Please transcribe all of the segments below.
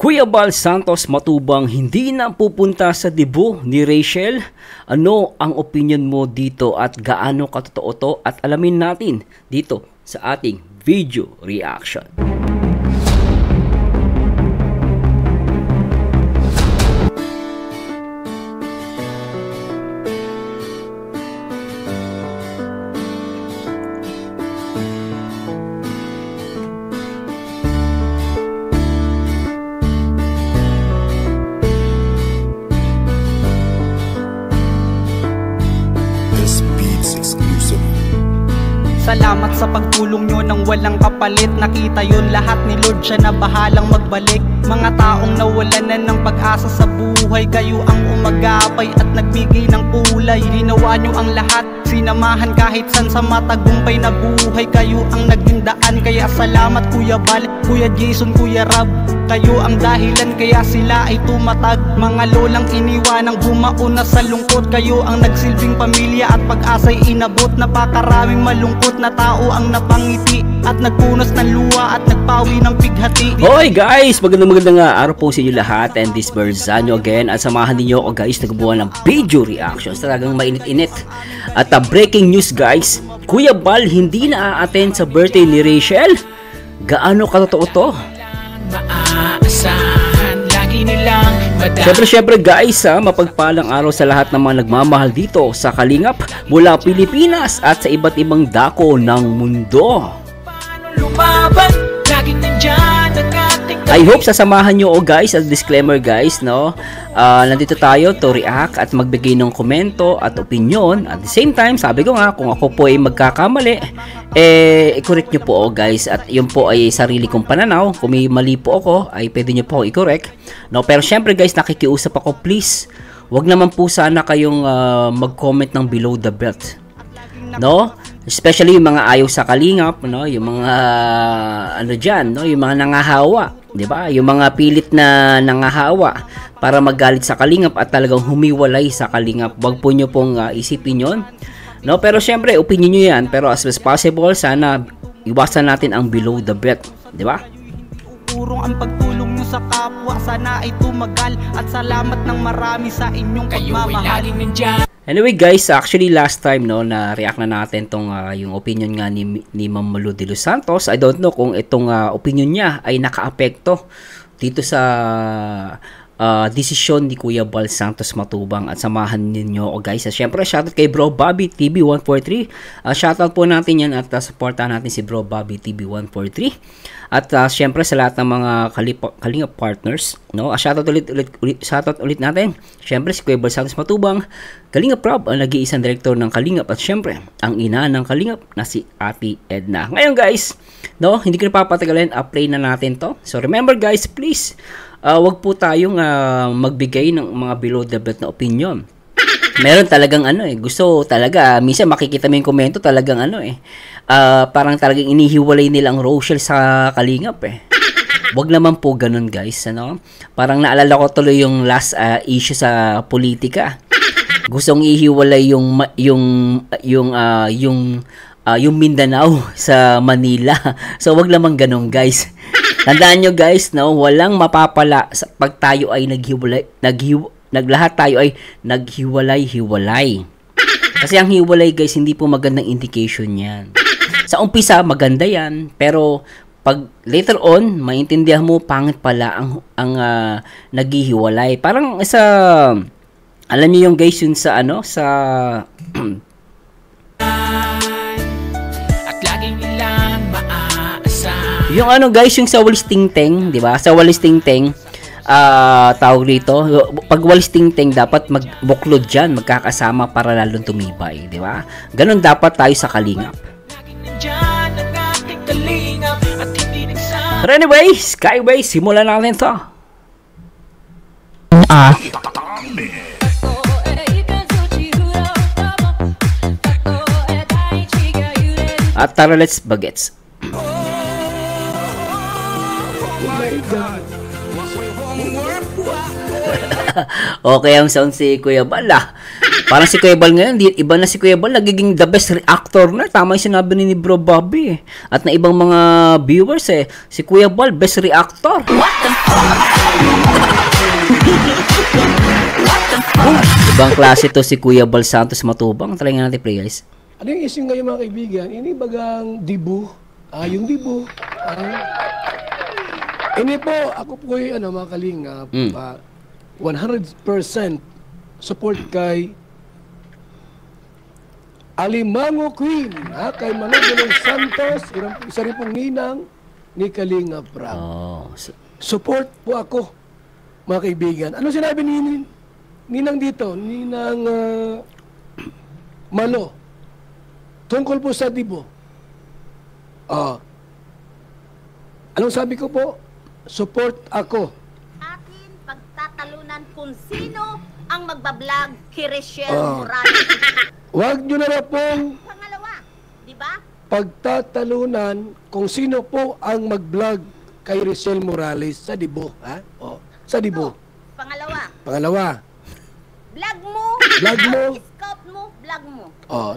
Kuya Bal Santos Matubang hindi na pupunta sa debut ni Rachel. Ano ang opinion mo dito at gaano katotoo to? At alamin natin dito sa ating video reaction. Salamat sa pagtulong nyo nang walang kapalit. Nakita yun lahat ni Lord, siya na bahalang magbalik. Mga taong nawalan na ng pag-asa sa buhay, kayo ang umagapay at nagbigay ng kulay. Ginawa nyo ang lahat, sinamahan kahit san sa matagumpay na buhay. Kayo ang naging daan, kaya salamat Kuya Bal, Kuya Jason, Kuya Rab. Kayo ang dahilan kaya sila ay tumatag. Mga lolang iniwanang bumaon na sa lungkot. Kayo ang nagsilbing pamilya at pag-asa'y inabot. Napakaraming malungkot na tao ang napangiti at nagpunas ng luha at nagpawi ng pighati. Hoy guys, magandang araw po sa inyo lahat, and this Berzano again. At samahan niyo ako guys, nagbubuhan ng video reactions. Talagang mainit-init. At breaking news guys, Kuya Bal hindi na a-attend sa birthday ni Rachel. Gaano katotoo to? Syempre guys, mapagpalang araw sa lahat ng mga nagmamahal dito sa Kalingap mula Pilipinas at sa iba't ibang dako ng mundo. I hope sasamahan nyo guys. As disclaimer guys, no, nandito tayo to react at magbigay ng komento at opinion. At the same time, sabi ko nga, kung ako po ay magkakamali, i-correct nyo po guys. At yun po ay sarili kong pananaw. Kung may mali po ako, ay pwede nyo po i-correct, no? Pero syempre guys, nakikiusap ako, please, wag naman po sana kayong mag-comment ng below the belt, no? Especially yung mga ayaw sa Kalingap, no? Yung mga ano diyan, no? Yung mga nangahawa, 'di ba? Yung mga pilit na nangahawa para magalit sa Kalingap at talagang humiwalay sa Kalingap. Wag po niyo pong isipin 'yon. No, pero syempre opinion niyo 'yan, pero as much as possible sana iwasan natin ang below the belt, 'di ba? Purong ang pagtulong nyo sa kapwa, sana ay tumagal at salamat ng marami sa inyong pagmamahal. Anyway guys, actually last time no na react na natin tong yung opinion nga ni Ma'am Malu de los Santos. I don't know kung itong opinion niya ay nakaapekto dito sa desisyon ni Kuya Bal Santos Matubang. At samahan ninyo guys. Syempre shoutout kay Bro Bobby TV 143. Shoutout po natin yan at supportahan natin si Bro Bobby TV 143. At syempre sa lahat ng mga Kalingap partners, no? Shoutout ulit natin. Syempre si Kuya Bal Santos Matubang, Kalingap Rob, ang nag-iisang direktor ng Kalingap, at syempre ang ina ng Kalingap na si Ate Edna. Ngayon guys, no, hindi ko na papatagalin, play na natin to. So remember guys, please, wag po tayong magbigay ng mga below the belt na opinion. Meron talagang gusto talaga, minsan makikita mo yung komento, talagang parang talagang inihiwalay nilang Rochelle sa Kalingap Wag naman po ganun guys, ano? Parang naalala ko tuloy yung last issue sa politika. Gustong ihiwalay yung Mindanao sa Manila. So wag naman ganun guys. Tandaan nyo guys, no, walang mapapala pag tayo ay lahat tayo ay naghiwalay-hiwalay. Kasi ang hiwalay guys, hindi po magandang indication yan. Sa umpisa, maganda yan, pero pag later on, maintindihan mo, pangit pala ang naghihiwalay. Parang alam niyo yung guys, yun sa yung guys, yung sa Walis Tingteng, di ba? Sa Walis Tingteng, tawag dito, pag Walis Tingteng dapat magbuklod dyan, magkakasama para lalong tumibay, di ba? Ganon dapat tayo sa Kalingap. But anyway, Skyway, simulan natin to. At tara, let's bagets. Oh my God. Okay ang sound si Kuya Bal Parang si Kuya Bal ngayon, iba na si Kuya Bal, nagiging the best reactor na. Tama yung sinabi ni Bro Bobby At na ibang mga viewers si Kuya Bal, best reactor. Ibang klase to si Kuya Bal Santos Matubang. Try nga natin play guys. Ano yung ising ngayon mga kaibigan? Ini bagang dibu. Yung dibu. Ini po, ako po yung mga kalingap. 100% support kay Alimango Queen. Kay Manong Santos. Isa rin pong ninang ni Kalingap Rap. Support po ako, mga kaibigan. Ano sinabi ni Ninang dito? Ninang Malo. Tungkol po sa Dibo. Anong sabi ko po? Support ako. Akin pagtatalunan kung sino ang magbablog kay Rachel Morales. Huwag nyo na pong Pangalawa, di ba? pagtatalunan kung sino po ang mag-vlog kay Rachel Morales sa Dibo. Sa Dibo. Pangalawa. Vlog mo. Vlog mo. Scout mo. Vlog mo.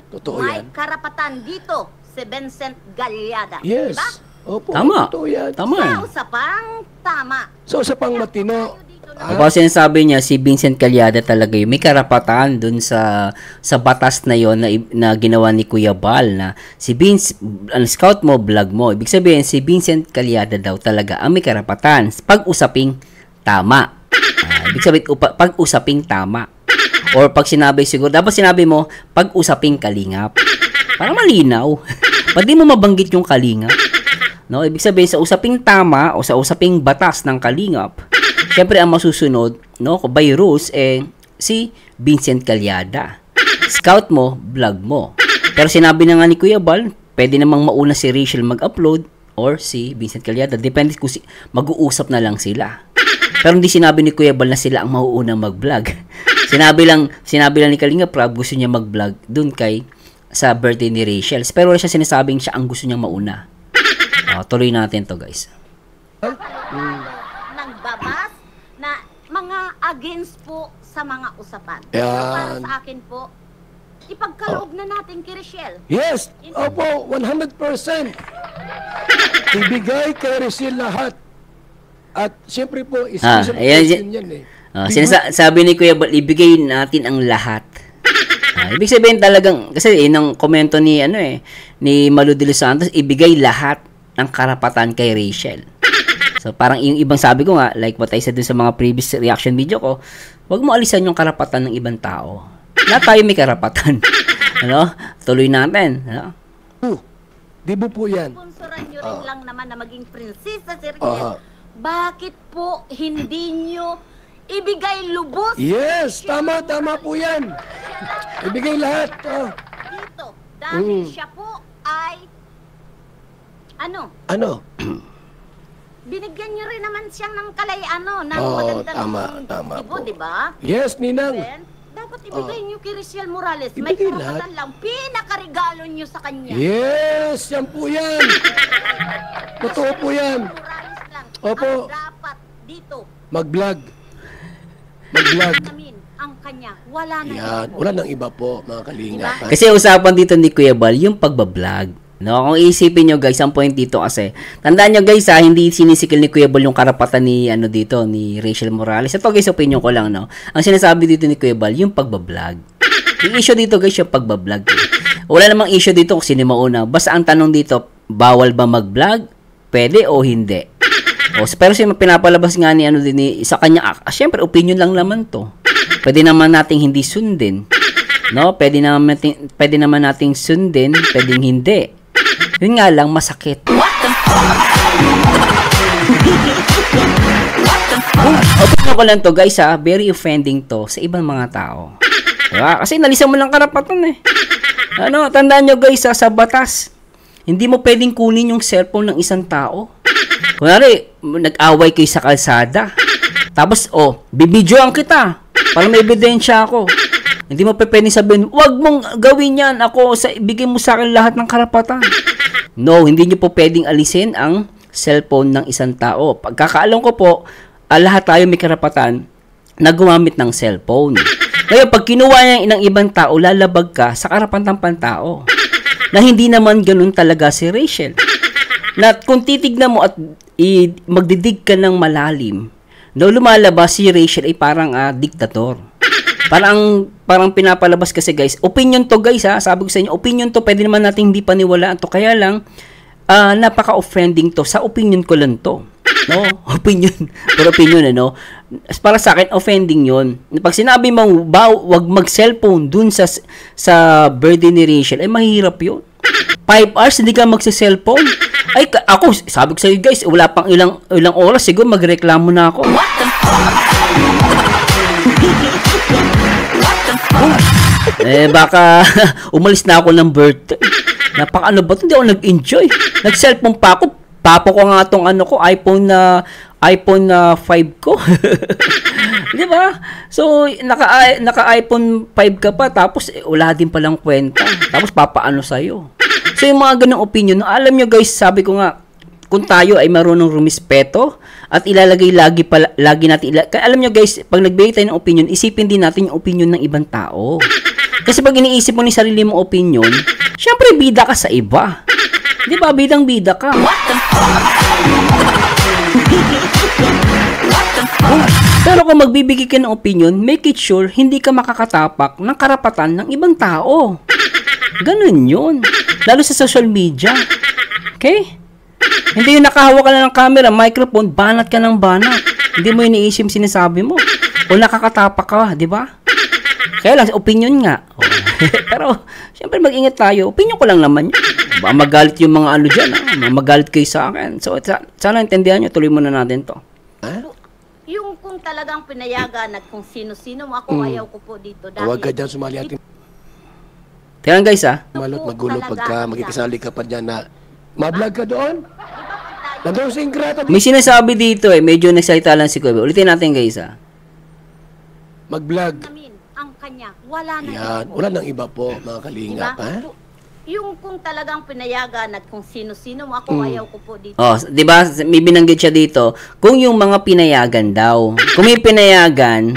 Totoo May yan. karapatan dito si Vincent Galyada. Yes. Diba? Opo, Tama. totoo yan. Tama. Sa usapang tama. Sa pang matino. Kapag sinasabi niya, si Vincent Calyada talaga yun, may karapatan dun sa batas na yon na ginawa ni Kuya Bal na si Vince, scout mo, vlog mo. Ibig sabihin, si Vincent Calyada daw talaga ang may karapatan pag-usaping tama. Ibig sabihin, pag-usaping tama. Or pag sinabi siguro, dapat sinabi mo, pag-usaping kalingap. Para malinaw. Pag di mo mabanggit yung kalingap. No? Ibig sabihin, sa usaping tama o sa usaping batas ng kalingap, siyempre ang masusunod, no, by rules, si Vincent Calyada. Scout mo, vlog mo. Pero sinabi na nga ni Kuya Bal, pwede namang mauna si Rachel mag-upload or si Vincent Calyada. Depende kung mag-uusap na lang sila. Pero hindi sinabi ni Kuya Bal na sila ang mauunang mag-vlog. Sinabi lang ni Kalinga Prab, gusto niya mag-vlog dun sa birthday ni Rachel. Pero wala siya sinasabing siya ang gusto niyang mauna. Tuloy natin to guys. Nagbabas na mga against po sa mga usapan. Yan. So, para sa akin po, ipagkaloob na natin kay Rachel. Yes. Opo, 100%. Ibigay kay Rachel lahat. At siyempre po, special question yan Sabi ni Kuya Bal, ibigay natin ang lahat. Ibig sabihin talagang, kasi ng komento ni Malu de los Santos, ibigay lahat ng karapatan kay Rachel. So parang yung ibang sabi ko nga, like what I said dun sa mga previous reaction video ko, wag mo alisan yung karapatan ng ibang tao. Lahat tayo may karapatan. Tuloy natin. Dibo po yan. Sponsoran nyo rin lang naman na maging prinsesa si Rachel. Bakit po hindi nyo ibigay lubos? Yes, tama po yan. Ibigay lahat. Dito, dahil siya po ay ano? Binigyan niyo rin naman siyang ng kalayaan, ng magandang tama tipo, po. di ba? Yes, Ninang. Then, dapat ibigay niyo kay Rachel Morales. Ibigay May karapatan lang. Pinakaregalo niyo sa kanya. Yes, yan po yan. Totoo po yan. Morales lang. Opo. Ang dapat dito. Mag-vlog. Namin ang kanya. Wala na Yan. iba po. Wala nang iba po, mga kalinga. Kasi usapan dito ni Kuya Bal, yung pagbablog. No, kung isipin nyo guys, ang point dito kasi, tandaan nyo guys hindi sinisikil ni Kuya Bal yung karapatan ni ni Rachel Morales. Ito guys, opinion ko lang, no. Ang sinasabi dito ni Kuya Bal, yung pagbablog. Yung issue dito guys, yung pagbablog. Wala namang issue dito kung sino mauna. Basta ang tanong dito, bawal ba mag-vlog? Pwede o hindi? Pero pinapalabas nga ni sa kanya, syempre opinion lang naman to. Pwede naman nating hindi sundin. No, pwede naman nating sundin, pwedeng hindi. Yun nga lang, masakit. Opinion ko lang to guys very offending to sa ibang mga tao. Diba? Kasi nalisan mo lang karapatan tandaan nyo guys sa batas, hindi mo pwedeng kunin yung cellphone ng isang tao. Kunwari, nag-away kayo sa kalsada. Tapos, bibidyoan kita para may ebidensya ako. Hindi mo pwedeng sabihin, wag mong gawin yan. Bigay mo sa akin lahat ng karapatan. No, hindi nyo po pwedeng alisin ang cellphone ng isang tao. Pagkakaalam ko po, lahat tayo may karapatan na gumamit ng cellphone. Ngayon, pag kinuha niya ng ibang tao, lalabag ka sa karapatan-pang tao. Na hindi naman ganun talaga si Rachel. Na kung titignan mo at magdidig ka ng malalim, no, lumalabas si Rachel ay parang diktator. Parang pinapalabas kasi guys, opinion to guys ha, sabi ko sa inyo, opinion to, pwede naman natin hindi paniwalaan to, kaya lang, napaka-offending to, sa opinion ko lang to. No, opinion, pero opinion para sa akin offending 'yon. Pag sinabi mo wag mag-cellphone dun sa birthday ni Rachel, ay mahirap 'yon. 5 hours hindi ka magse-cellphone. Ay ako, sabi ko sa inyo guys, wala pang ilang oras siguro magreklamo na ako. What the fuck? Baka umalis na ako ng birthday. Napaka-ano ba 'to? Hindi ako nag-enjoy. Nag-cellphone pa ako. Papo ko nga tong iPhone 5 ko. Di ba? So, naka-iPhone 5 ka pa, tapos wala din palang kwenta. Tapos papaano sa'yo. So, yung mga ganong opinion, alam nyo guys, sabi ko nga, kung tayo ay marunong rumispeto, at ilalagay lagi natin, alam nyo guys, pag nagbigay tayo ng opinion, isipin din natin yung opinion ng ibang tao. Kasi pag iniisip mo ni sarili mong opinion, syempre bida ka sa iba. Di ba? Bidang-bida ka. What the fuck? Pero kung magbibigay ka ng opinion, make it sure hindi ka makakatapak ng karapatan ng ibang tao. Ganun yun. Lalo sa social media. Okay? Hindi yung nakahawak ka na ng camera, microphone, banat ka ng banat. Hindi mo iniisip sinasabi mo. O nakakatapak ka, di ba? Kaya lang, opinion nga. Pero, syempre mag-ingat tayo. Opinion ko lang naman yun. Ba, magalit yung mga dyan, magalit kayo sa akin. So, sana intindihan nyo, tuloy muna natin to. Yung kung talagang pinayagan at kung sino-sino mo, ako ayaw ko po dito. Huwag ka dyan sumali ating Tingnan guys malot, magulo pagka magkikasali ka pa dyan na ma-vlog ka doon. Nandun sa ingrata. May sinasabi dito medyo nagsalita lang si Kuya. Ulitin natin guys Mag-vlog. Ang kanya, wala na. Yan, wala nang iba po, mga kalingap, ha? Yung kung talagang pinayagan at kung sino-sino mo, ako ayaw ko po dito. Oh, 'di ba? May binanggit siya dito, kung yung mga pinayagan daw. Kung may pinayagan,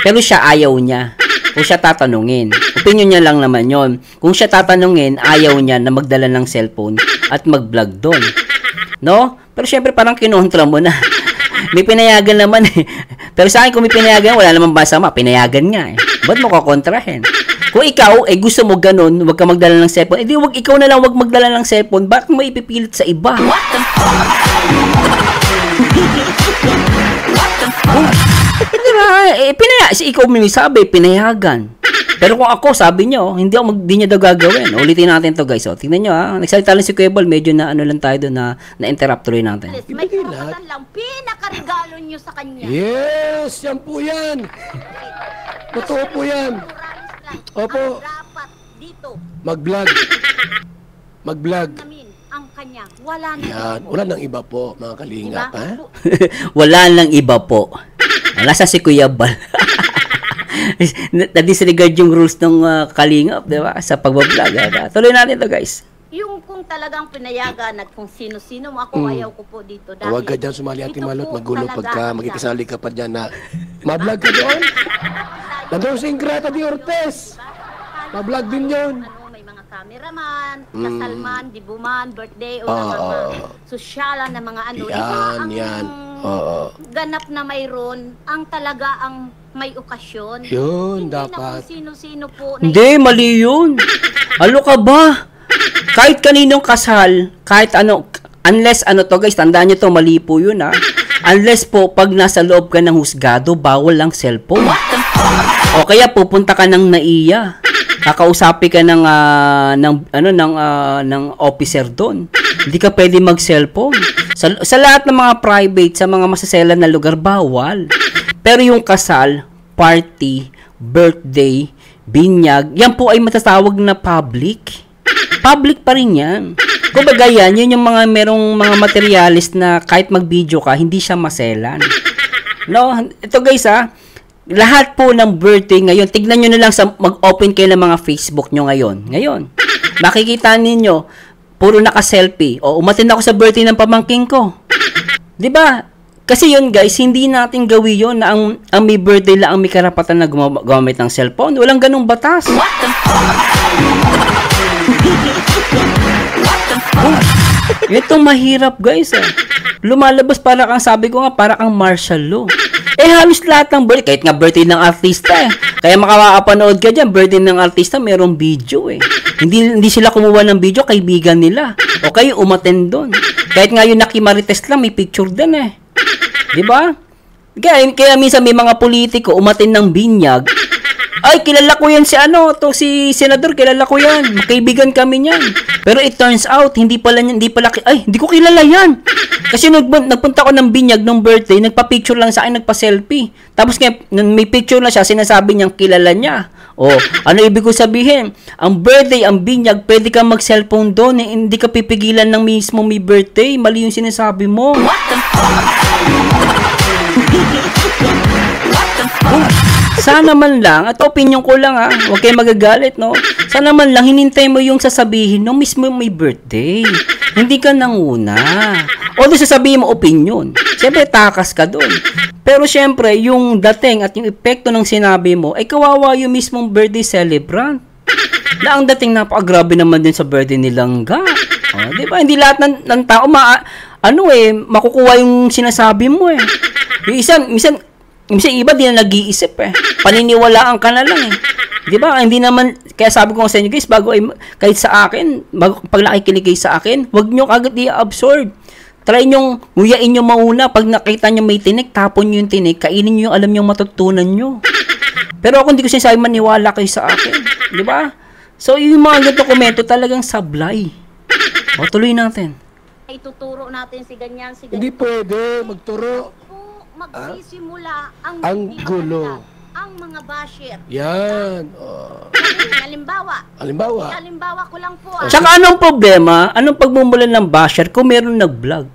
pero siya ayaw niya. Kung siya tatanungin. Opinion niya lang naman 'yon. Kung siya tatanungin, ayaw niya na magdala ng cellphone at mag-vlog doon. No? Pero syempre parang kinontra mo na. May pinayagan naman eh. Pero sa akin kung may pinayagan, wala namang masama. Pinayagan nga eh. Ba't mo kukontrahin? Kung ikaw, gusto mo ganun, wag ka magdala ng cellphone, edi wag ikaw na lang wag magdala ng cellphone, bakit mo ipipilit sa iba? What the fuck? Ikaw may sabi, pinayagan. Pero kung ako, sabi nyo, hindi niya daw gagawin. Ulitin natin to guys. Tingnan nyo nagsalita lang si Kuya Bal, medyo na lang tayo doon na interrupt tuloy natin. May karapatan lang, pinakaregalo nyo sa kanya. Yes, yan po yan. Totoo po yan. Opo. Dapat dito. Mag-vlog. Mag-vlog. Ang kanya, wala na. Yan, wala nang iba po, mga kalingap, ha? Wala nang iba po. Nasa si Kuya Bal. Na-disregard yung rules ng kalingap, di ba? Sa pagbablog. Tuloy natin to guys. Yung kung talagang pinayagan at kung sino-sino mo, ako ayaw ko po dito. Huwag ka dyan sumali ating malot, magulo pagka magkikasali ka pa dyan na ma-vlog ka doon. Nandun sa Ingrata de Ortez. Ma-vlog din yun. May mga cameraman, kasalman, dibuman, birthday, o mga sosyalan na mga Yan. Ganap na mayroon, ang talaga ang may okasyon. Yun, hindi dapat. Hindi na kung sino-sino po. Hindi, mali yun. Ano ka ba? Kahit kaninong kasal, kahit unless to guys, tandaan nyo to, mali po yun Unless po, pag nasa loob ka ng husgado, bawal lang cellphone. O kaya pupunta ka ng NAIA. Kakausapi ka ng officer doon. Hindi ka pwede mag-cellphone. Sa lahat ng mga private, sa mga masaselan na lugar, bawal. Pero yung kasal, party, birthday, binyag, yan po ay matatawag na public. Public pa rin yan. Kumbaga yan, yun yung mga merong mga materialist na kahit mag-video ka, hindi siya maselan. No? Ito guys lahat po ng birthday ngayon, tignan nyo na lang mag-open kayo ng mga Facebook nyo ngayon. Makikita ninyo, puro naka-selfie. O, umattend ako sa birthday ng pamangking ko. 'Di ba? Kasi yun guys, hindi natin gawin yun na ang may birthday lang ang may karapatan na gumamit ng cellphone. Walang ganung batas. Itong mahirap guys. Lumalabas para kang, sabi ko nga, para kang martial law. Halos lahat ng birthday, kahit nga birthday ng artista Kaya makakapanood ka dyan, birthday ng artista, merong video Hindi sila kumuha ng video, kaibigan nila. O kayo, umattend doon. Kahit nga yung nakimarites lang, may picture din Diba? Kaya minsan may mga politiko umattend ng binyag. Ay, kilala ko yan si senador, kilala ko yan. Magkaibigan kami niyan. Pero it turns out, hindi ko kilala yan. Kasi nagpunta ko ng binyag nung birthday, nagpa-picture lang sa akin, nagpa-selfie. Tapos may picture na siya, sinasabi niyang kilala niya. Ano ibig ko sabihin? Ang birthday, ang binyag, pwede kang mag-cellphone doon. Hindi ka pipigilan ng mismo may birthday. Mali yung sinasabi mo. What the fuck? Sana man lang, at opinion ko lang huwag kayo magagalit, no? Sana man lang, hinintay mo yung sasabihin no mismo may birthday. Hindi ka nanguna. O doon sasabihin mo opinion. Siyempre, takas ka doon. Pero siyempre, yung dating at yung epekto ng sinabi mo, ay kawawa yung mismong birthday celebrant. Na ang dating napakagrabe naman din sa birthday ni Langga. Di ba? Hindi lahat ng tao makukuha yung sinasabi mo Yung minsan iba din na nag-iisip Paniniwalaan ka na lang Di ba? Hindi naman, kaya sabi ko sa inyo guys, kahit sa akin, pag nakikinig kayo sa akin, huwag nyo agad i-absorb. Try nyong nguyain nyo mauna. Pag nakita nyo may tinik, tapon nyo yung tinik, kainin nyo yung alam nyo matutunan nyo. Pero ako hindi ko sinasabi maniwala kayo sa akin. Di ba? So, yung mga dokumento talagang sablay. Tuloy natin. Ituturo natin si ganyan. Hindi pwede magturo. Magsisimula ang gulo. Ang mga basher. Yan. Halimbawa ko lang po. Tsaka anong problema? Anong pagmumulan ng basher kung meron nag-vlog?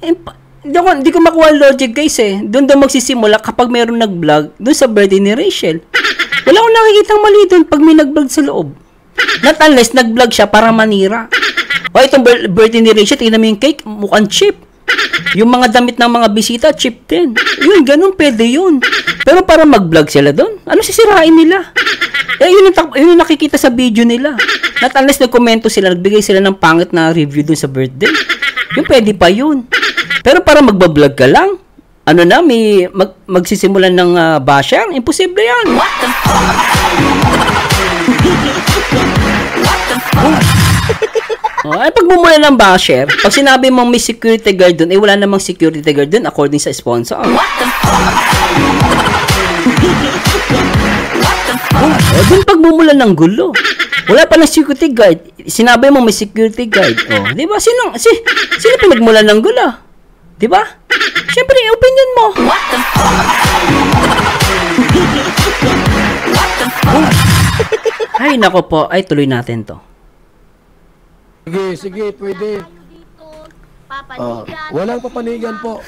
Hindi ko makuha ang logic guys Doon magsisimula kapag meron nag-vlog doon sa birthday ni Rachel. Wala akong nakikitang mali doon pag may nag-vlog sa loob. Not unless nag-vlog siya para manira. Itong birthday ni Rachel, tingnan mo yung cake, mukhang cheap. Yung mga damit ng mga bisita, cheap din. Yun, ganun, pwede yun. Pero para mag-vlog sila doon, ano sisirain nila? Yun yung nakikita sa video nila. Not unless nagkomento sila, nagbigay sila ng pangit na review doon sa birthday. Yung pwede pa yun. Pero para magbablog ka lang, may magsisimulan ng basher, imposible yan. What the fuck? Pagmumula ng basher, pag sinabi mong may security guard dun, wala namang security guard dun according sa sponsor. What the fuck? Dun pagmumula ng gulo. Wala pa ng security guard. Sinabi mo may security guard. Di ba? Sino pinagmula ng gulo? Di ba? Siyempre, opinion mo. What the fuck? Ay, nako po. Ay, tuloy natin to. Sige, pwede. Walang papanigan po.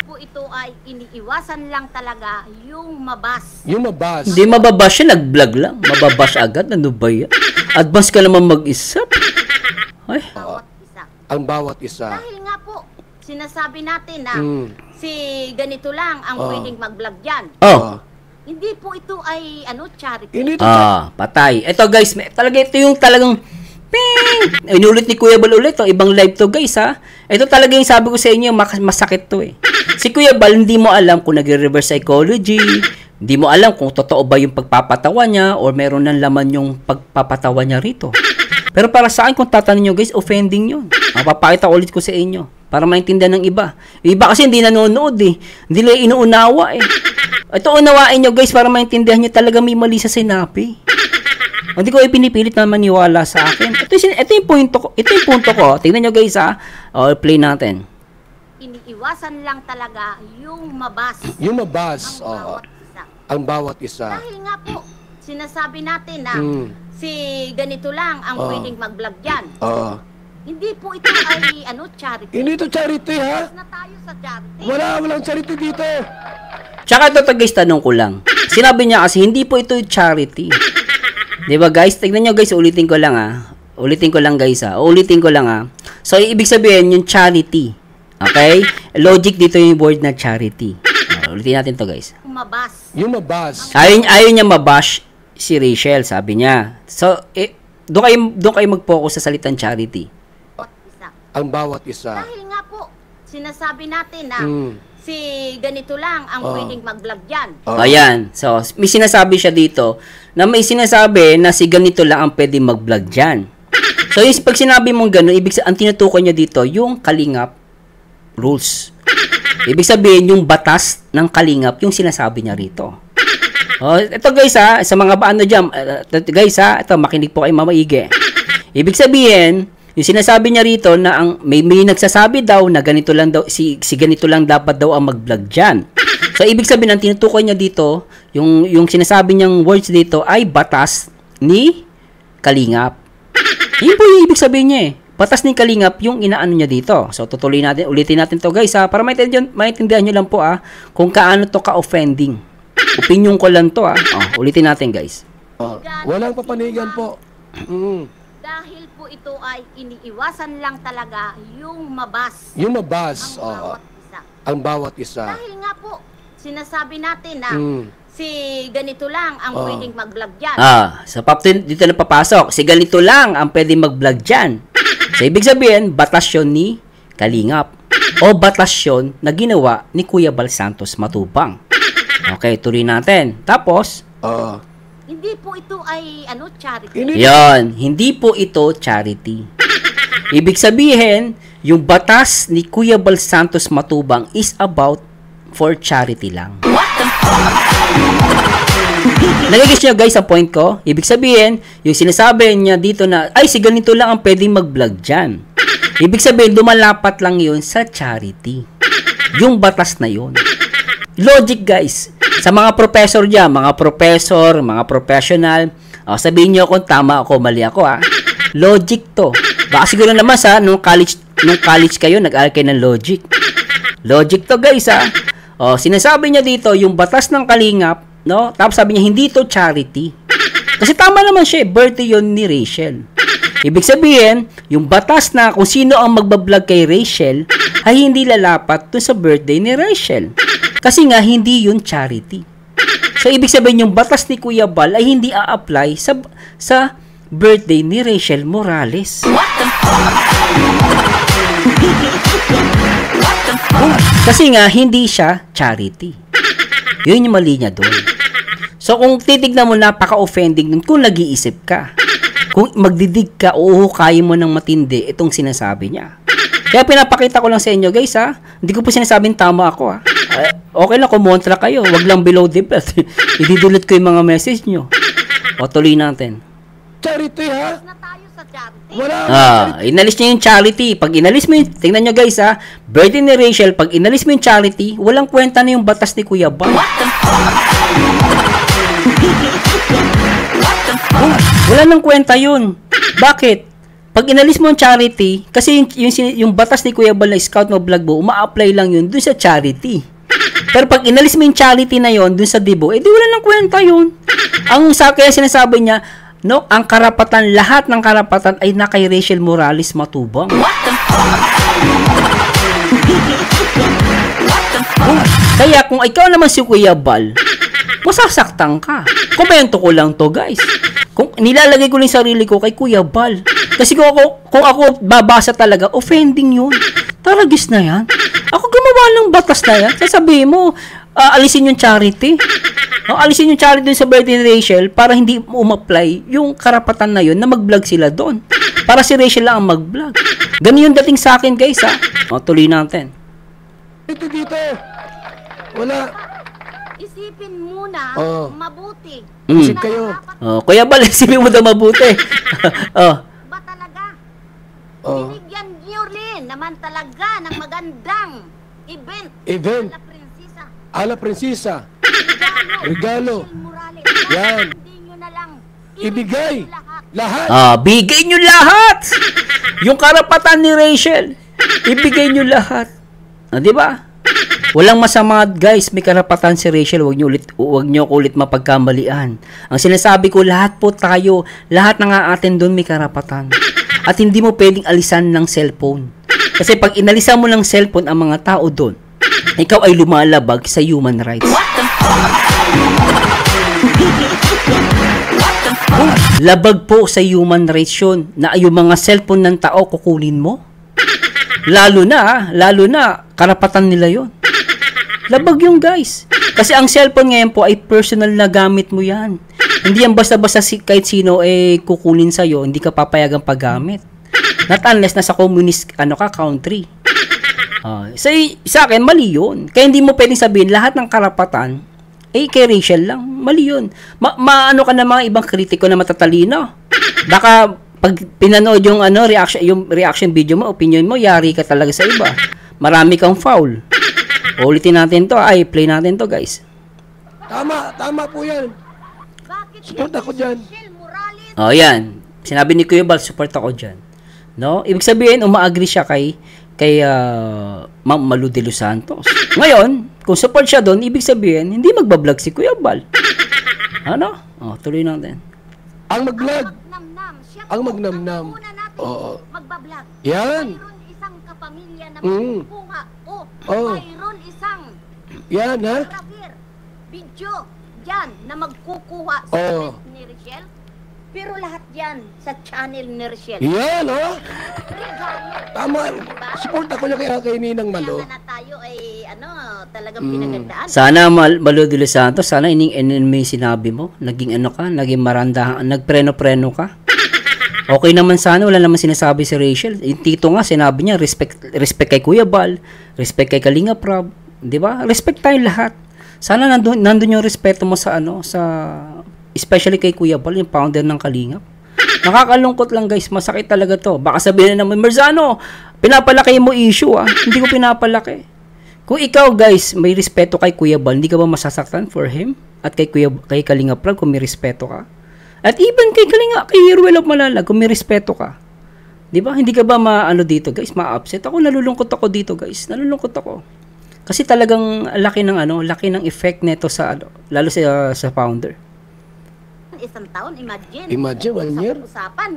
Po ito ay iniiwasan lang talaga yung mabas. Hindi mababas siya, nag-vlog lang. Mababas agad, ano ba yan? Advance ka naman mag-isap. Ay. Ang bawat isa. Dahil nga po, sinasabi natin na si ganito lang ang pwedeng mag-vlog dyan. Hindi po ito ay charity. Patay. Ito guys, ito yung talagang ping! Inulit ni Kuya Bal ulit. Ibang live to guys Ito talaga yung sabi ko sa inyo, masakit to Si Kuya Bal, hindi mo alam kung nagre-reverse psychology, hindi mo alam kung totoo ba yung pagpapatawa niya or meron ng laman yung pagpapatawa niya rito. Pero para sa akin, kung tatanong nyo guys, offending yun. Mapapakita ulit ko sa inyo para maintindihan ng iba. Yung iba kasi hindi nanonood Hindi nila inuunawa Ito unawain nyo guys para maintindihan nyo talaga may mali sa sinabi. Hindi ko ipinipilit na maniwala sa akin. Ito yung punto ko. Tingnan nyo guys play natin. Iniiwasan lang talaga yung mabas. Ang bawat isa. Dahil nga po, sinasabi natin na si ganito lang ang pwedeng mag-vlog dyan. Hindi po ito ay charity. Hindi ito charity Na tayo sa charity. Walang charity dito. Tsaka ito guys, tanong ko lang. Sinabi niya kasi hindi po ito charity. Diba guys? Tignan nyo guys, ulitin ko lang guys Ulitin ko lang So, ibig sabihin, yung charity. Okay? Logic dito yung word na charity. Ulitin natin to, guys. Mabas. Yung mabas. Ayaw niya mabash si Rachel, sabi niya. So, doon kayo mag-focus sa salitang charity. Ang bawat isa. Dahil nga po, sinasabi natin na si ganito lang ang pwedeng mag-vlog dyan. Ayan. So, may sinasabi siya dito na may sinasabi na si ganito lang ang pwedeng mag-vlog dyan. So, yung pag sinabi mong gano'n, ang tinutukoy niya dito, yung Kalingap rules. Ibig sabihin, yung batas ng Kalingap, yung sinasabi niya rito. Ito guys sa mga baano dyan, guys ito, makinig po kayo mamaigi. Ibig sabihin, yung sinasabi niya rito na may nagsasabi daw na ganito lang daw, si ganito lang dapat daw ang mag-vlog dyan. So, ibig sabihin, ang tinutukoy niya dito, yung sinasabi niyang words dito ay batas ni Kalingap. Yun po yung ibig sabihin niya Batas ni Kalingap yung inaano niya dito. So, ulitin natin to guys para maintindihan nyo lang po kung kaano to ka-offending. Opinion ko lang to ulitin natin guys. Walang papanigan po. Dahil po ito ay iniiwasan lang talaga yung mabas. Yung mabas. Ang bawat isa. Dahil nga po, sinasabi natin na si ganito lang ang pwedeng mag-vlog dyan. So dito na papasok. Si ganito lang ang pwedeng mag-vlog dyan. So, ibig sabihin, batas yun ni Kalingap. O batas yun na ginawa ni Kuya Bal Santos Matubang. Okay, tuloy natin. Tapos, hindi po ito ay charity. Yon, hindi po ito charity. Ibig sabihin, yung batas ni Kuya Bal Santos Matubang is about for charity lang. Nagigis nyo guys ang point ko? Ibig sabihin, yung sinasabi niya dito na, ay si ganito lang ang pwedeng mag-vlog dyan. Ibig sabihin, lumalapat lang yun sa charity. Yung batas na yun. Logic guys. Sa mga professor dyan, mga professional, sabihin nyo kung tama ako, mali ako Logic to. Baka siguro naman nung college kayo, nag-aaral kayo ng logic. Logic to guys sinasabi niya dito, yung batas ng Kalingap, no? Tapos sabi niya, hindi to charity. Kasi tama naman siya, birthday yun ni Rachel. Ibig sabihin, yung batas na kung sino ang magbablog kay Rachel, ay hindi lalapat to sa birthday ni Rachel. Kasi nga, hindi yun charity. So, ibig sabihin, yung batas ni Kuya Bal ay hindi a-apply sa birthday ni Rachel Morales. Kasi nga, hindi siya charity. Yun yung mali niya doon. So, kung titignan mo, napaka-offending nun kung nag-iisip ka. Kung magdidig ka, kaya mo ng matindi itong sinasabi niya. Kaya pinapakita ko lang sa inyo, guys, Hindi ko po sinasabing tama ako, Okay lang, kumontra kayo. Wag lang below the belt. Ididulot ko yung mga message nyo. O, tuloy natin. Charity, Na tayo sa charity. Inalis niya yung charity. Pag inalis mo yung, tingnan nyo guys birthday ni Rachel, pag inalis mo yung charity, walang kwenta na yung batas ni Kuya Bal. Wala nang kwenta yun. Bakit? Pag inalis mo yung charity, kasi yung batas ni Kuya Bal na Scout mo vlog mo, uma-apply lang yun dun sa charity. Pero pag inalis mo yung charity na yun dun sa Dibo, di wala nang kwenta yun. Kaya sinasabi niya, no, ang karapatan, lahat ng karapatan ay na kay Rachel Morales Matubang. Kaya kung ikaw naman si Kuya Bal, masasaktan ka. Komento ko lang to guys. Kung nilalagay ko lang sarili ko kay Kuya Bal. Kasi kung ako babasa talaga, offending yun. Taragis na yan. Ako gumawa ng batas na yan. Sasabihin mo, alisin yung charity. Alisin yung charity sa birthday ni Rachel para hindi umapply yung karapatan na yun na mag-vlog sila doon. Para si Rachel lang ang mag-vlog. Ganun yung dating sa akin guys tuloy natin. Ito dito. Wala. Isipin muna mabuti. Isip kayo. Kuya Bal, isipin mo daw mabuti. Ba talaga? Binigyan niyo rin naman talaga ng magandang event. Ala Prinsesa. Regalo. Yan. Hindi nyo na lang ibigay lahat. Bigay nyo lahat. Yung karapatan ni Rachel, ibigay nyo lahat. Di ba? Walang masama guys, may karapatan si Rachel, wag nyo ulit mapagkamalian. Ang sinasabi ko, lahat po tayo, lahat ng atin doon may karapatan. At hindi mo pwedeng alisan ng cellphone. Kasi pag inalisan mo ng cellphone ang mga tao doon, ikaw ay lumalabag sa human rights. Labag po sa human rights yun, na yung mga cellphone ng tao kukunin mo. Lalo na, karapatan nila yon. Labag yung guys. Kasi ang cellphone ngayon po ay personal na gamit mo yan. Hindi yan basta-basta kahit sino kukunin sa'yo, hindi ka papayagang paggamit. Not unless nasa communist country. Sa akin, mali yun. Kaya hindi mo pwedeng sabihin lahat ng karapatan kay Rachel lang. Mali yun. Maano ka na mga ibang kritiko na matatalino. Baka pag pinanood yung reaction video mo, opinion mo, yari ka talaga sa iba. Marami kang foul. Ulitin natin to. Play natin to, guys. Tama po yan. Support ako dyan. Yan. Sinabi ni Kuya Bal, support ako dyan. No? Ibig sabihin, umaagree siya kay Ma'am Malu de Los Santos. Ngayon, kung support siya doon, ibig sabihin, hindi magbablog si Kuya Bal. Ano? Tuloy natin. Ang mag-vlog. Ang magnamnam. Oo. Magbablog. Yan. Mayroon isang kapamilya na magkukuha. Mayroon isang yan, ha? video dyan na magkukuha sa ni Rachel. Pero lahat yan sa channel ni Rachel. Yan, tama. Support ako niya kay Ninang Malu. Kaya na tayo ay talagang pinagandaan. Sana Malu de Los Santos, sana may sinabi mo. Naging naging marandahan, nagpreno-preno ka. Okay naman sana, wala naman sinasabi si Rachel. Yung tito nga, sinabi niya, respect kay Kuya Bal, respect kay Kalinga Prab, di ba? Respect tayo lahat. Sana nandun yung respeto mo sa especially kay Kuya Bal, yung founder ng Kalingap. Nakakalungkot lang guys, masakit talaga to. Baka sabihin na naman, Merzano, pinapalaki mo issue Hindi ko pinapalaki. Kung ikaw guys, may respeto kay Kuya Bal, hindi ka ba masasaktan for him? At kay Kalinga Prab, kung may respeto ka? At even kay Ruel of Malalag, kung may respeto ka. Di ba? Hindi ka ba dito guys, ma-upset? Ako, nalulungkot ako dito guys. Nalulungkot ako. Kasi talagang laki ng effect nito sa lalo sa founder. Isang taon, imagine 1 year.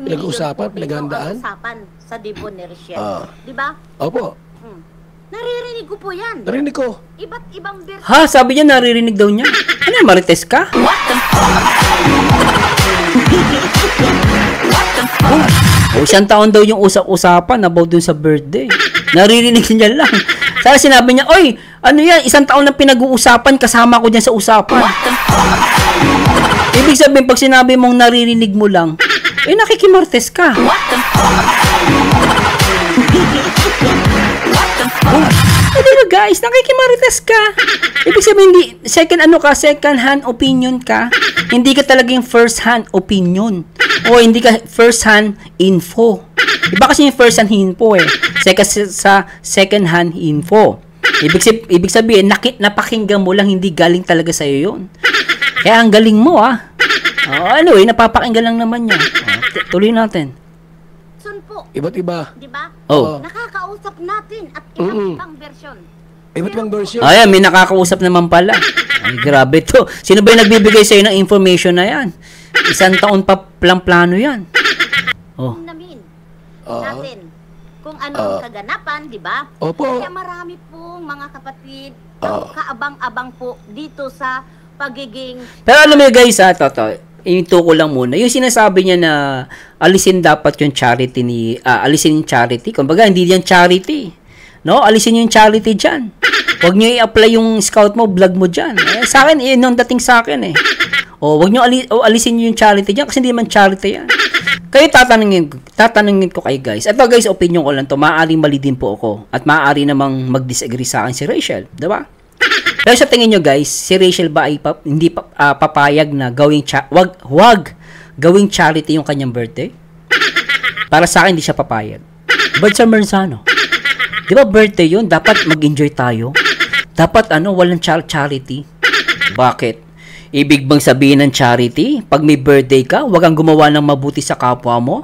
Pinag-usapan, pinaghandaan. Usapan sa Dibon ni Rachel. Di ba? Opo. Naririnig ko po yan. Narinig ko. Iba't ibang version. Ha? Sabi niya naririnig daw niya. Ano, marites ka? Isang taon daw yung usap-usapan about dun sa birthday. Naririnig niya lang. Sana sinabi niya, oy, ano yan, isang taon na pinag-uusapan, kasama ko dyan sa usapan. Ibig sabihin, pag sinabi mong naririnig mo lang, nakikimartes ka. Diba guys, nakikimarites ka. Ibig sabihin, second hand opinion ka. Hindi ka talagang first hand opinion. O hindi ka first hand info. Iba kasi yung first hand info sa second hand info. Ibig sabihin, napakinggan mo lang, hindi galing talaga sa'yo yun. Kaya ang galing mo napapakinggan lang naman niya. Tuloy natin. Iba't iba. Di ba? Nakakausap natin at ibang version. Iba't ibang version. Ayan, may nakakausap naman pala. Ay, grabe to. Sino ba yung nagbibigay sa'yo ng information na yan? Isang taon pa plano yan. Natin kung anong kaganapan, di ba? Opo. Kaya marami pong mga kapatid kaabang-abang po dito sa pagiging... Pero alam mo guys, ito ko lang muna. Yung sinasabi niya na alisin dapat yung charity alisin yung charity. Kumbaga, hindi yan charity. No? Alisin yung charity dyan. Huwag nyo i-apply yung scout mo, vlog mo dyan. Sa akin, nung dating sa akin huwag nyo alisin yung charity dyan kasi hindi man charity yan. Kayo tatanungin ko kayo guys. Ito guys, opinion ko lang to. Maaaring mali din po ako. At maaari namang mag-disagree sa akin si Rachel. Diba? Pero sa tingin nyo guys, si Rachel ba ay hindi papayag na wag gawing charity yung kanyang birthday? Para sa akin, hindi siya papayag. But sa Merzano, di ba birthday yun? Dapat mag-enjoy tayo. Dapat walang charity. Bakit? Ibig bang sabihin ng charity? Pag may birthday ka, wag kang gumawa ng mabuti sa kapwa mo?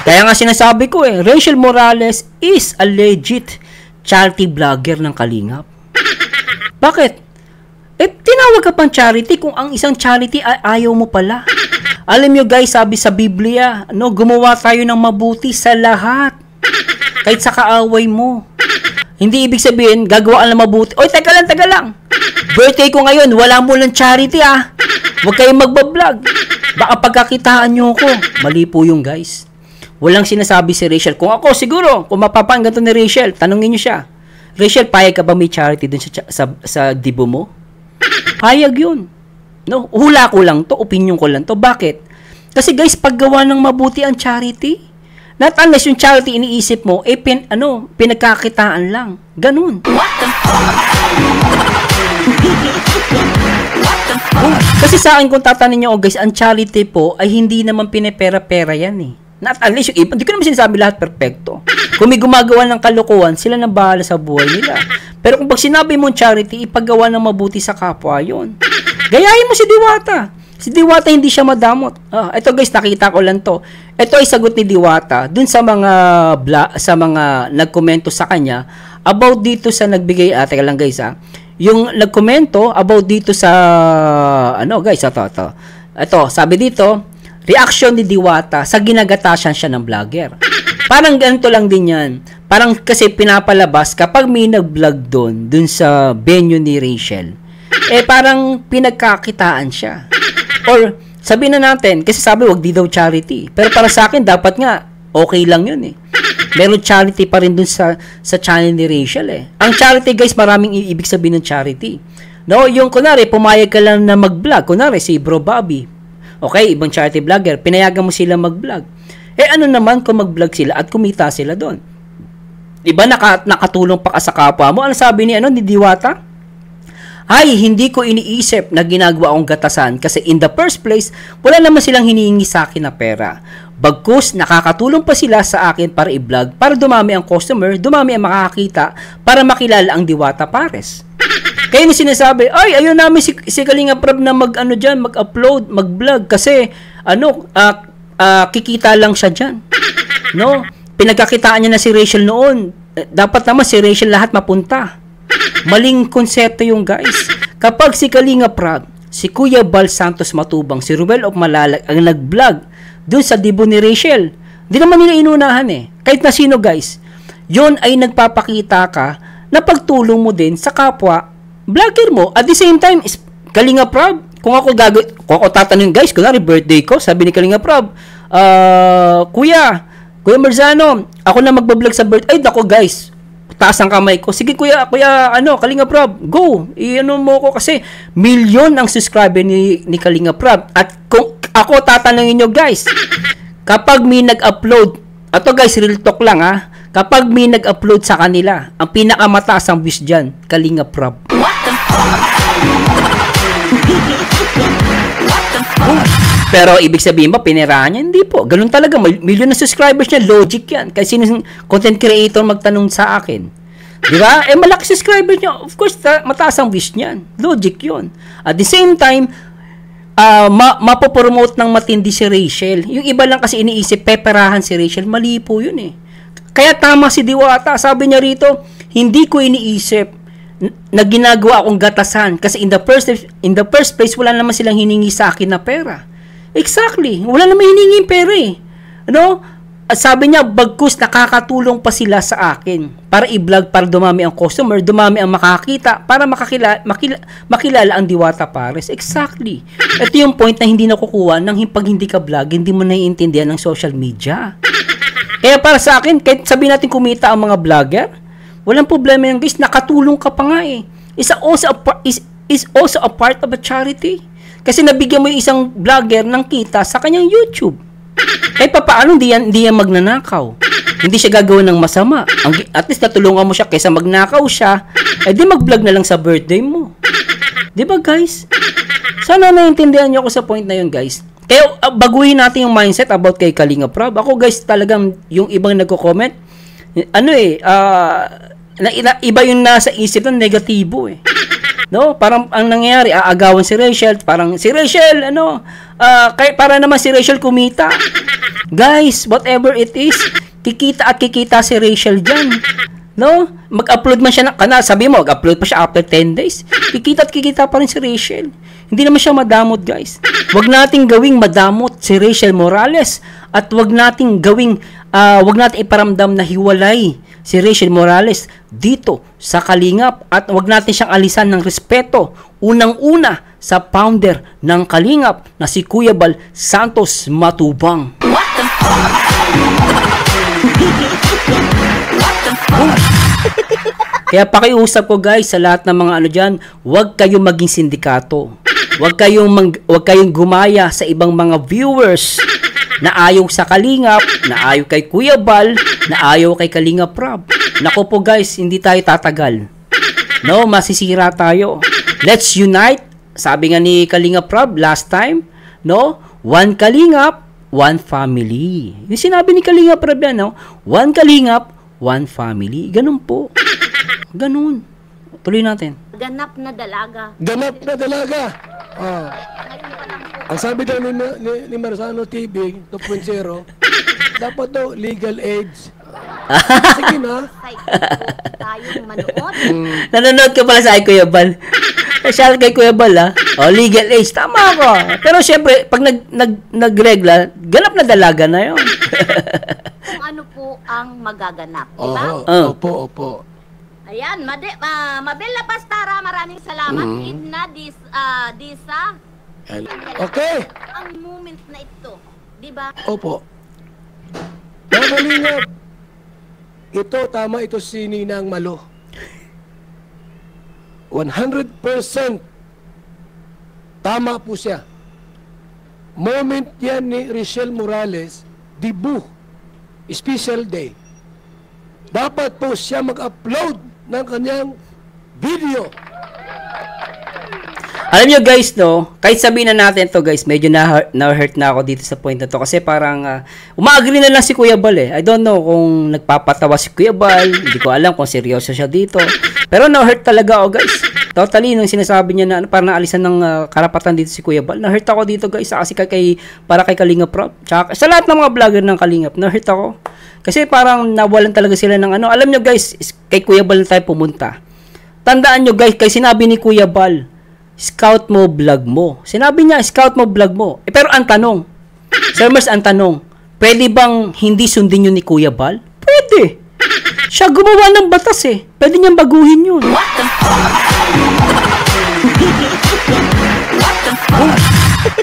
Kaya nga sinasabi ko Rachel Morales is a legit charity vlogger ng Kalingap. Bakit? Tinawag ka pang charity kung ang isang charity ay ayaw mo pala. Alam nyo guys, sabi sa Biblia, no, gumawa tayo ng mabuti sa lahat. Kahit sa kaaway mo. Hindi ibig sabihin, gagawa ka ng mabuti. Oy, teka lang. Birthday ko ngayon, wala mo ng charity ah. Huwag kayong magbablog. Baka pagkakitaan nyo ko. Mali po yung guys. Walang sinasabi si Rachel. Kung ako, siguro, kung mapapanggan to ni Rachel, tanungin nyo siya. Rachel, payag ka ba may charity dun sa dibo mo? Payag yun. No, hula ko lang to, opinion ko lang to. Bakit? Kasi guys, paggawa ng mabuti ang charity, not unless yung charity iniisip mo, pinagkakitaan lang. Ganun. Kasi sa akin, kung tatanin nyo, guys, ang charity po ay hindi naman pinepera-pera yan eh. Not unless yung iba, hindi ko naman sinasabi lahat perfecto. Kung may gumagawa ng kalokohan, sila na bahala sa buhay nila. Pero kung pag sinabi mong charity, ipagawa ng mabuti sa kapwa yun. Gayahin mo si Diwata. Si Diwata hindi siya madamot. Ito guys, nakita ko lang to. Ito ay sagot ni Diwata dun sa mga nagkomento sa kanya about dito sa nagbigay, teka lang guys yung nagkomento about dito sa guys, ito, sabi dito, reaction ni Diwata sa ginagatasan siya ng vlogger. Parang ganito lang din yan. Parang kasi pinapalabas kapag may nag-vlog dun sa venue ni Rachel, parang pinagkakitaan siya. Or, sabihin na natin, kasi sabi, wag di daw charity. Pero para sa akin, dapat nga, okay lang yun eh. Meron charity pa rin dun sa channel ni Rachel Ang charity guys, maraming ibig sabihin ng charity. No, yung kunwari, pumayag ka lang na mag-vlog. Kunwari, si Bro Bobby. Okay, ibang charity vlogger. Pinayagan mo sila mag-vlog. Ano naman kung mag-vlog sila at kumita sila doon? Diba, nakatulong pa ka sa kapwa mo? Ano sabi ni Diwata? Ay, hindi ko iniisip na ginagawa akong gatasan kasi in the first place, wala naman silang hinihingi sa akin na pera. Bagkus, nakakatulong pa sila sa akin para i-vlog, para dumami ang customer, dumami ang makakakita, para makilala ang Diwata Pares. Kaya ni sinasabi, ay, ayun namin si Kalinga Prab na mag-upload, mag-vlog kasi, kikita lang siya dyan. No? Pinagkakitaan niya na si Rachel noon. Dapat naman si Rachel lahat mapunta. Maling konsepto yung guys. Kapag si Kalinga Prab, si Kuya Bal Santos Matubang, si Ruel of Malalag ang nag-vlog dun sa dibo ni Rachel, di naman nila inunahan kahit na sino guys. Yon ay nagpapakita ka na pagtulong mo din sa kapwa vlogger mo. At the same time, Kalinga Prab, kung ako tatanungin guys, kunwari birthday ko, sabi ni Kalinga Prab, Kuya Marzano, ako na magbablog sa birthday. Ay, nako guys, taas ang kamay ko. Sige kuya, Kalinga Prab, go. Mo ko kasi milyon ang subscriber ni Kalinga Prab. At kung ako tatanungin nyo guys, kapag may nag-upload, ato guys, real talk lang kapag may nag-upload sa kanila, ang pinakamataas ang views dyan, Kalinga Prab. Pero ibig sabihin ba, pinirahan niya? Hindi po. Ganun talaga. Milyon na subscribers niya. Logic yan. Kasi sinong content creator magtanong sa akin. Di ba? Malaki subscribers niya. Of course, mataas ang views niyan. Logic yun. At the same time, mapopromote ng matindi si Rachel. Yung iba lang kasi iniisip, peperahan si Rachel. Mali po yun Kaya tama si Diwata. Sabi niya rito, hindi ko iniisip na ginagawa akong gatasan. Kasi in the first place, wala naman silang hiningi sa akin na pera. Exactly. Wala naman hiningin pera At sabi niya, bagkus nakakatulong pa sila sa akin para i-vlog, para dumami ang customer, dumami ang makakita, para makilala ang Diwata Pares. Exactly. Ito yung point na hindi nakukuha pag hindi ka vlog, hindi mo naiintindihan ng social media. Kaya para sa akin, kahit sabihin natin kumita ang mga vlogger, walang problema yan guys, nakatulong ka pa nga Is also a part of a charity. Kasi nabigyan mo yung isang vlogger ng kita sa kanyang YouTube. Kahit paano, hindi yan magnanakaw. Hindi siya gagawin ng masama. At least natulungan mo siya kaysa magnakaw siya, di mag-vlog na lang sa birthday mo. Di ba guys? Sana naiintindihan niyo ako sa point na yun guys. Kaya baguhin natin yung mindset about kay Kalinga Prab. Ako guys, talagang yung ibang nagko-comment, iba yung nasa isip ng negatibo No, parang ang nangyayari, aagawan si Rachel, parang si Rachel, para naman si Rachel kumita. Guys, whatever it is, kikita si Rachel dyan. No? Mag-upload man siya sabi mo, mag-upload pa siya after 10 days. Kikita pa rin si Rachel. Hindi naman siya madamot, guys. Wag nating gawing madamot si Rachel Morales at wag nating iparamdam na hiwalay si Rachel Morales dito sa Kalingap at wag natin siyang alisan ng respeto. Unang-una sa founder ng Kalingap na si Kuya Bal Santos Matubang. Kaya pakiusap ko guys sa lahat ng mga ano dyan, huwag kayong maging sindikato. Huwag kayong gumaya sa ibang mga viewers na ayaw sa Kalingap, na ayaw kay Kuya Bal, na ayaw kay Kalingap Rob. Naku po guys, hindi tayo tatagal. No, masisira tayo. Let's unite. Sabi nga ni Kalingap Rob last time, no? One Kalingap, one family. Yung sinabi ni Kalingap Rob yan, no? One Kalingap, one family. Ganun po. Ganun. Tuloy natin. Ganap na dalaga. Ganap na dalaga. Ang sabi daw ni Marzano TV 2.0, dapat daw legal age. Sige na. Tayong manood. Nanonood ka pala sa Kuya Bal. Shout kay Kuya Bal, ha? O, legal age. Tama ako. Pero syempre, pag nagregla, ganap na dalaga na yun. Kung ano po ang magaganap, diba? Opo. Ayan, Mabella Pastara, maraming salamat. Idna Disa. Okay. Ang moment na ito, di ba? Opo. Mamalingap. Ito, tama ito si Ninang Malo. 100% tama po siya. Moment yan ni Rachel Morales, debut, special day. Dapat po siya mag-upload ng kanyang video. Alam nyo guys, no, kahit sabihin na natin to guys, medyo na-hurt na ako dito sa point na to kasi parang umaagree na lang si Kuya Bal eh. I don't know kung nagpapatawa si Kuya Bal, hindi ko alam kung seryoso siya dito. Pero na-hurt talaga ako guys. Totally, nung sinasabi niya na parang naalisan ng karapatan dito si Kuya Bal, na-hurt ako dito guys kasi para kay Kalingap Rob. Tsaka sa lahat ng mga vlogger ng Kalingap, na-hurt ako. Kasi parang nawalan talaga sila ng ano. Alam nyo guys, kay Kuya Bal na tayo pumunta. Tandaan nyo guys, kay sinabi ni Kuya Bal, scout mo, vlog mo. Sinabi niya, scout mo, vlog mo. Pero ang tanong, Sir Mers, ang tanong, pwede bang hindi sundin yun ni Kuya Bal? Pwede. Siya gumawa ng batas eh. Pwede niyang baguhin yun.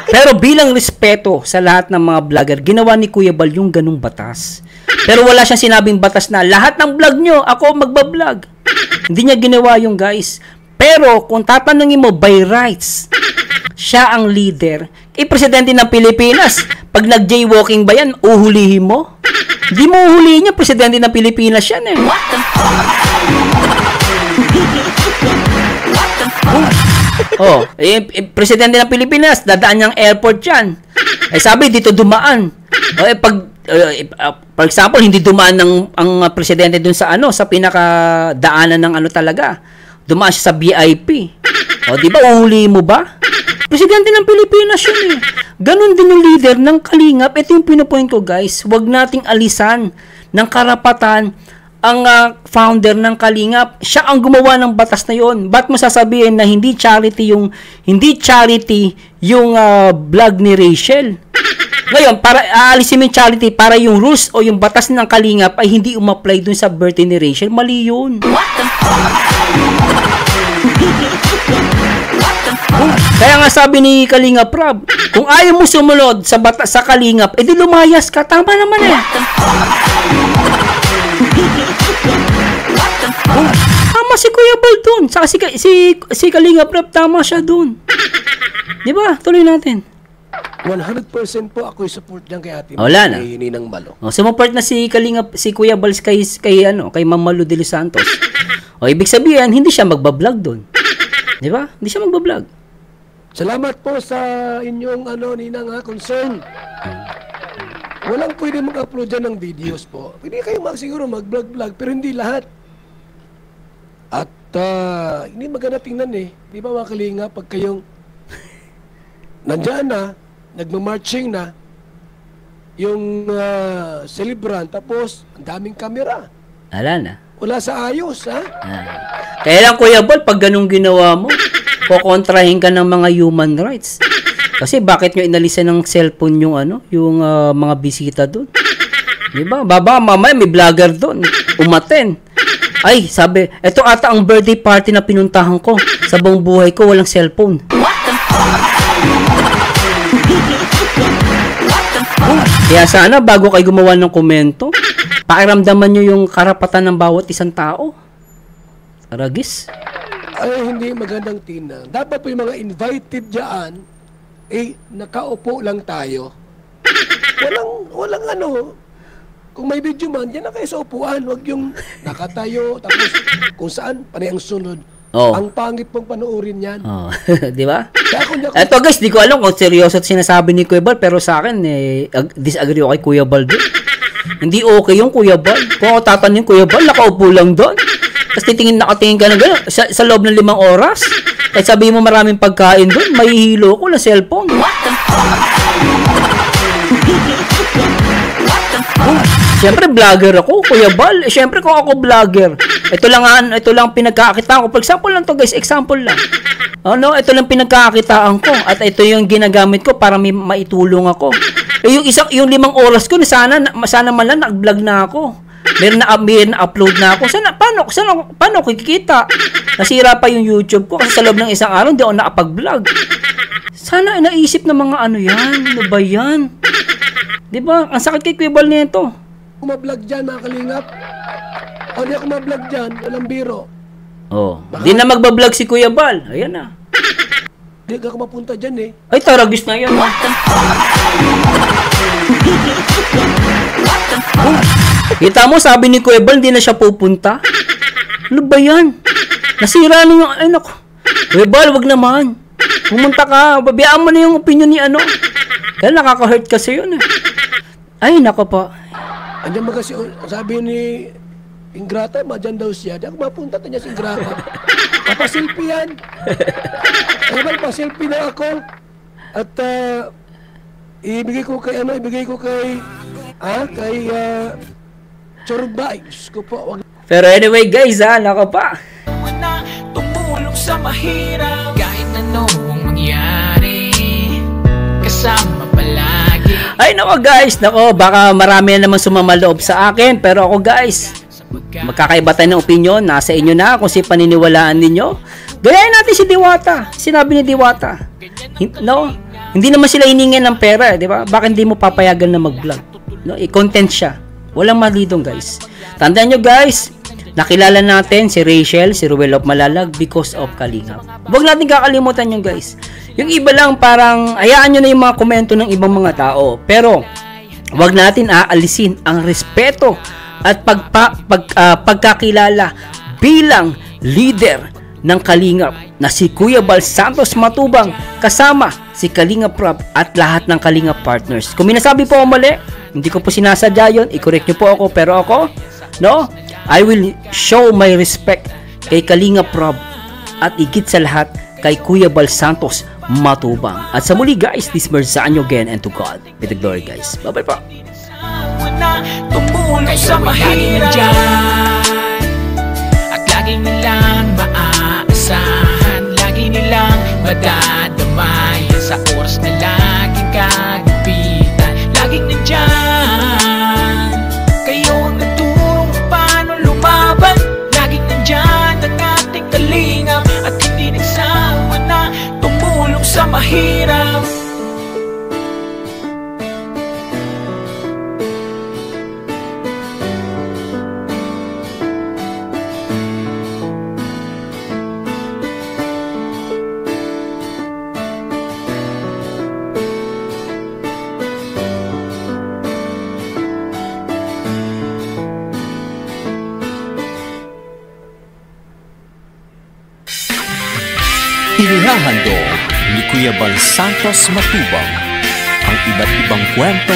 Pero bilang respeto sa lahat ng mga vlogger, ginawa ni Kuya Bal yung ganung batas. Pero wala siyang sinabing batas na lahat ng vlog nyo, ako magbablog. Hindi niya ginawa yung guys. Pero kung tatanungin mo by rights, siya ang leader. Presidente ng Pilipinas. Pag nag-jaywalking ba yan, uhulihin mo? Hindi mo uhulihin niya, presidente ng Pilipinas yan eh. Presidente ng Pilipinas, dadaan niyang airport yan. Sabi, dito dumaan. For example, hindi dumaan ang presidente dun sa sa pinakadaanan ng talaga. Dumaan siya sa VIP. Di ba, uhuli mo ba? Presidente ng Pilipinas yun eh. Ganon din yung leader ng Kalingap. Ito yung pinupoint ko guys. Huwag nating alisan ng karapatan ang founder ng Kalingap. Siya ang gumawa ng batas na yon. Ba't mo sasabihin na hindi charity yung vlog ni Rachel? Ngayon, para aalisin mo yung charity para yung rules o yung batas ng Kalingap ay hindi umapply dun sa birthday ni Rachel. Mali yun. Kaya nga sabi ni Kalingap Rob, kung ayaw mo sumunod sa batas sa Kalingap, edi lumayas ka. Tama naman eh. Tama si Kuya Bal dun. Saka si Kalingap Rob, tama siya dun. Diba? Tuloy natin. 100% po ako'y support diyan kay Ate Wala na. Kay Ninang Malo. Sumuport na si Kuya Bal kay Ma'am Malu de los Santos. Ibig sabihin, hindi siya magbablog doon. Di ba? Hindi siya magbablog. Salamat po sa inyong Ninang concern. Walang pwede mag-upload dyan ng videos po. Pwede kayo siguro mag-vlog-vlog, pero hindi lahat. At hindi maganda tingnan eh. Di ba mga Kalinga, pag kayong nandyan na, nagmamarching na, yung celebrant, tapos ang daming kamera. Wala na. Wala sa ayos, ha? Kaya lang, Kuya Bal, pag ganun ginawa mo, kokontrahin ka ng mga human rights. Kasi bakit nyo inalisan ng cellphone yung yung mga bisita doon? Di ba? Baba, mamaya may vlogger doon. Umaten. Ay, sabi, eto ata ang birthday party na pinuntahan ko. Sa buong buhay ko, walang cellphone. Kaya sana, bago kayo gumawa ng komento, pakiramdaman nyo yung karapatan ng bawat isang tao. Aragis? Ay, hindi magandang tingnan. Dapat po yung mga invited dyan, nakaupo lang tayo. Walang kung may video man, dyan na kayo sa upuan. Huwag yung nakatayo, tapos kung saan, panay ang sunod. Ang pangit pong panoorin yan. Di ba? Eto guys, di ko alam kung seryoso at sinasabi ni Kuya Bal, pero sa akin, disagree ako kay Kuya Bal doon. Hindi okay yung Kuya Bal. Kung ako tatanungin Kuya Bal, nakaupo lang doon. Tapos nakatingin ka na gano'n, sa loob ng 5 oras. Kahit sabihin mo maraming pagkain doon, mahihilo ko na cellphone. Siyempre vlogger ako, Kuya Bal. Siyempre kung ako vlogger, ito lang pinagkakakitaan ko. For example lang to guys, example lang. Ito lang pinagkakakitaan ko at ito yung ginagamit ko para maitulong ako. Yung 5 oras ko, sana man lang nag-vlog na ako. Meron na upload na ako. Paano ko kikita? Nasira pa yung YouTube ko kasi sa loob ng 1 araw hindi ako nakapag-vlog. Sana naisip ng mga yan. Ano ba yan? Di ba? Ang sakit kay Kuya Bal nito. Kung ma-vlog dyan, mga kalingap. Hindi ako ma-vlog dyan. Walang biro. Di na magbablog si Kuya Bal. Ayan na. Hindi ka mapunta dyan eh. Ay, taragis na yan. Kita mo, sabi ni Kuya Bal, hindi na siya pupunta. Ano ba yan? Nasira na yung, ay naku. Kuya Bal, wag naman. Pumunta ka, babiyaan mo na yung opinion ni Kaya nakaka-hurt kasi yun eh. Ay, naku po. Andiyan mo kasi, sabi ni Ingrata, madyan daw siya. Di ako mapunta niya si Ingrata. Papasilpi yan. Ano ba, pasilpi na ako. At, ibigay ko kay Chorba. Diyos ko po. Pero anyway guys, naku pa. Tumulong sa mahirap, kahit anong mangyari, kasama palagi. Ay nako guys, baka marami na naman sumamaloob sa akin, pero ako guys, magkakaiba tayo ng opinion, nasa inyo na kung si paniniwalaan ninyo. Gayahin natin si Diwata. Sinabi ni Diwata, hindi naman sila hiningin ng pera, di ba? Bakit hindi mo papayagan na mag-vlog? I-content siya. Walang mali doon guys. Tandaan nyo guys, nakilala natin si Rachel, si Ruel of Malalag because of Kalingap. Huwag natin kakalimutan yun guys. Yung iba lang parang hayaan nyo na yung mga komento ng ibang mga tao. Pero huwag natin aalisin ang respeto at pagkakilala bilang leader ng Kalingap na si Kuya Bal Santos Matubang kasama si Kalingap Rob at lahat ng Kalingap partners. Kung minasabi po ako mali, hindi ko po sinasadya yun, i-correct nyo po ako, pero ako, I will show my respect kay Kalingap Rob at higit sa lahat kay Kuya Bal Santos Matubang. At sa muli guys, this merge sa inyo again and to God be the glory guys. Bye bye po. Tumulong sa mahirap at lagi nilang maaasahan, lagi nilang madadamayan sa oras na laging kagipitan. Laging nandyan kayo ang nagturo paano lumaban. Laging nandyan ang ating Kalingap at hindi nagsawa na tumulong sa mahirap. Inihahandog ni Kuya Bal Santos Matubang ang iba't ibang kwento